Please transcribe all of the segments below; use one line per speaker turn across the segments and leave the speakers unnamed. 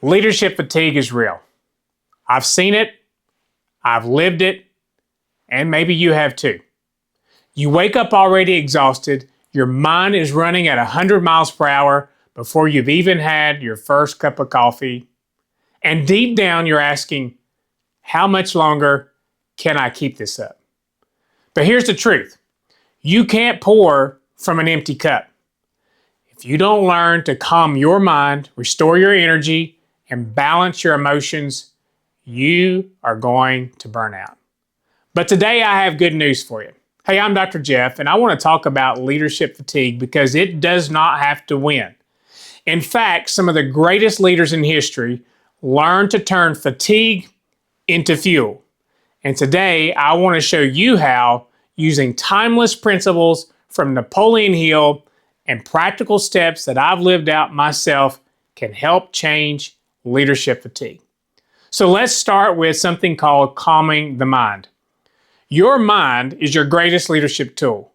Leadership fatigue is real. I've seen it, I've lived it, and maybe you have too. You wake up already exhausted, your mind is running at 100 miles per hour before you've even had your first cup of coffee, and deep down you're asking, how much longer can I keep this up? But here's the truth. You can't pour from an empty cup. If you don't learn to calm your mind, restore your energy, and balance your emotions, you are going to burn out. But today I have good news for you. Hey, I'm Dr. Jeff, and I want to talk about leadership fatigue because it does not have to win. In fact, some of the greatest leaders in history learned to turn fatigue into fuel. And today I want to show you how, using timeless principles from Napoleon Hill and practical steps that I've lived out myself, can help change leadership fatigue. So let's start with something called calming the mind. Your mind is your greatest leadership tool,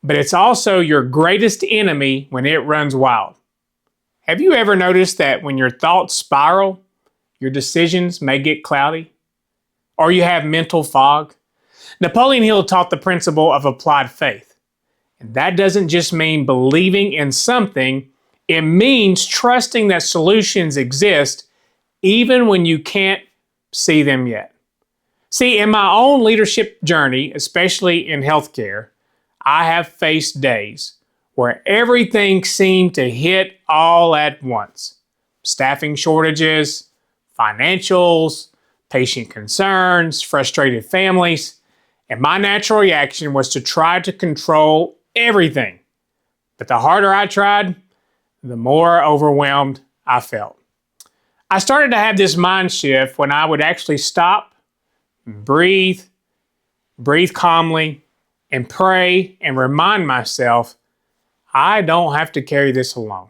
but it's also your greatest enemy when it runs wild. Have you ever noticed that when your thoughts spiral, your decisions may get cloudy? Or you have mental fog? Napoleon Hill taught the principle of applied faith. And that doesn't just mean believing in something, it means trusting that solutions exist even when you can't see them yet. See, in my own leadership journey, especially in healthcare, I have faced days where everything seemed to hit all at once. Staffing shortages, financials, patient concerns, frustrated families, and my natural reaction was to try to control everything. But the harder I tried, the more overwhelmed I felt. I started to have this mind shift when I would actually stop, breathe calmly, and pray and remind myself, I don't have to carry this alone.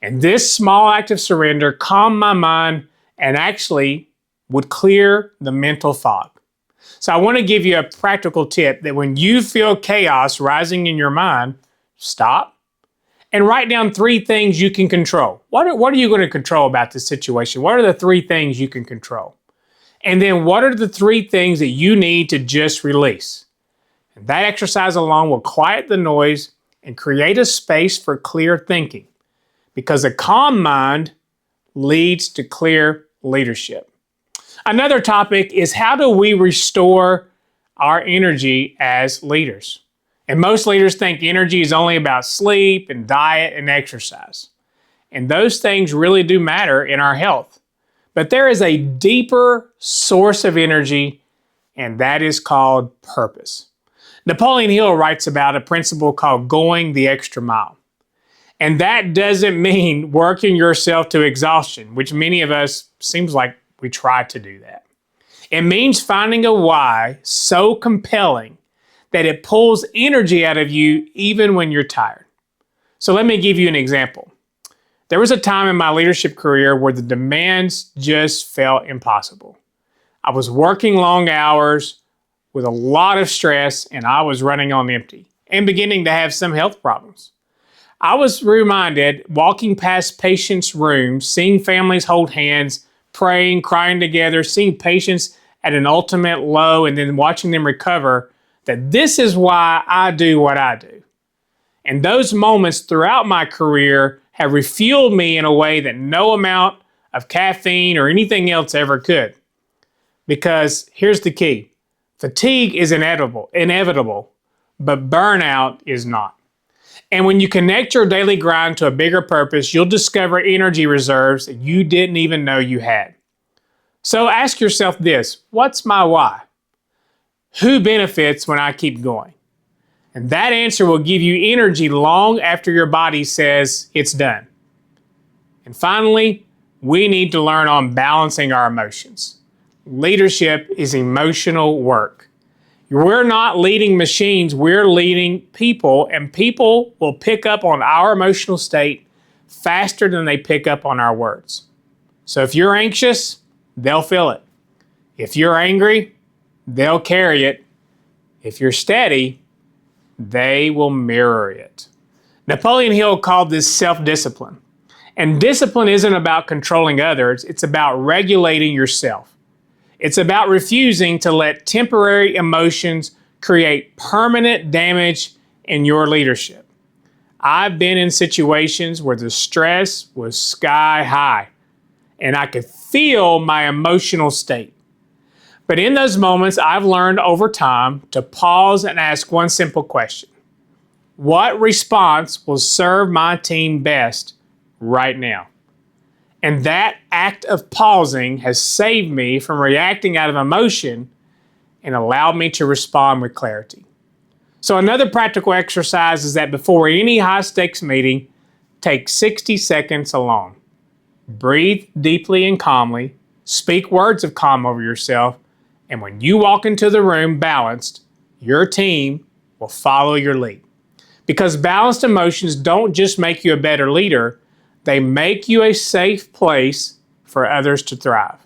And this small act of surrender calmed my mind and actually would clear the mental fog. So I want to give you a practical tip that when you feel chaos rising in your mind, stop and write down 3 things you can control. What are you going to control about this situation? What are the 3 things you can control? And then what are the 3 things that you need to just release? And that exercise alone will quiet the noise and create a space for clear thinking, because a calm mind leads to clear leadership. Another topic is, how do we restore our energy as leaders? And most leaders think energy is only about sleep and diet and exercise. And those things really do matter in our health. But there is a deeper source of energy, and that is called purpose. Napoleon Hill writes about a principle called going the extra mile. And that doesn't mean working yourself to exhaustion, which many of us seems like we try to do that. It means finding a why so compelling that it pulls energy out of you even when you're tired. So let me give you an example. There was a time in my leadership career where the demands just felt impossible. I was working long hours with a lot of stress, and I was running on empty and beginning to have some health problems. I was reminded, walking past patients' rooms, seeing families hold hands, praying, crying together, seeing patients at an ultimate low, and then watching them recover, that this is why I do what I do. And those moments throughout my career have refueled me in a way that no amount of caffeine or anything else ever could. Because here's the key. Fatigue is inevitable, but burnout is not. And when you connect your daily grind to a bigger purpose, you'll discover energy reserves that you didn't even know you had. So ask yourself this: what's my why? Who benefits when I keep going? And that answer will give you energy long after your body says it's done. And finally, we need to learn on balancing our emotions. Leadership is emotional work. We're not leading machines, we're leading people, and people will pick up on our emotional state faster than they pick up on our words. So if you're anxious, they'll feel it. If you're angry, they'll carry it. If you're steady, they will mirror it. Napoleon Hill called this self-discipline. And discipline isn't about controlling others, it's about regulating yourself. It's about refusing to let temporary emotions create permanent damage in your leadership. I've been in situations where the stress was sky high and I could feel my emotional state. But in those moments, I've learned over time to pause and ask one simple question. What response will serve my team best right now? And that act of pausing has saved me from reacting out of emotion and allowed me to respond with clarity. So another practical exercise is that before any high-stakes meeting, take 60 seconds alone. Breathe deeply and calmly, speak words of calm over yourself, and when you walk into the room balanced, your team will follow your lead. Because balanced emotions don't just make you a better leader, they make you a safe place for others to thrive.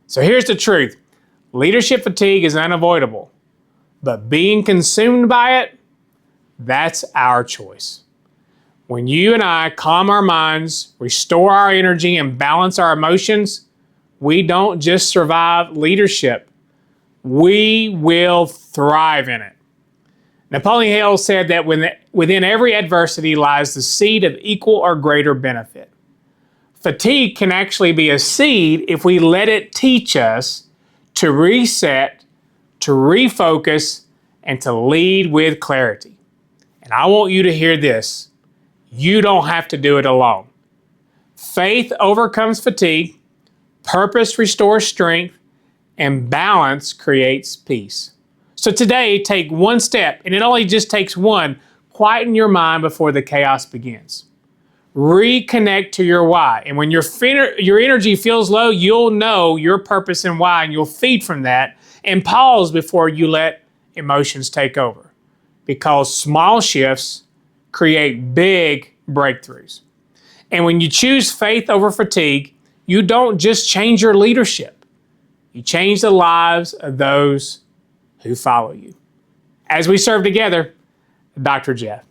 So here's the truth. Leadership fatigue is unavoidable, but being consumed by it, that's our choice. When you and I calm our minds, restore our energy, and balance our emotions, we don't just survive leadership. We will thrive in it. Napoleon Hill said that within every adversity lies the seed of equal or greater benefit. Fatigue can actually be a seed if we let it teach us to reset, to refocus, and to lead with clarity. And I want you to hear this. You don't have to do it alone. Faith overcomes fatigue, purpose restores strength, and balance creates peace. So today, take one step, and it only just takes one. Quieten your mind before the chaos begins. Reconnect to your why. And when your energy feels low, you'll know your purpose and why, and you'll feed from that. And pause before you let emotions take over. Because small shifts create big breakthroughs. And when you choose faith over fatigue, you don't just change your leadership. You change the lives of those who follow you. As we serve together, Dr. Jeff.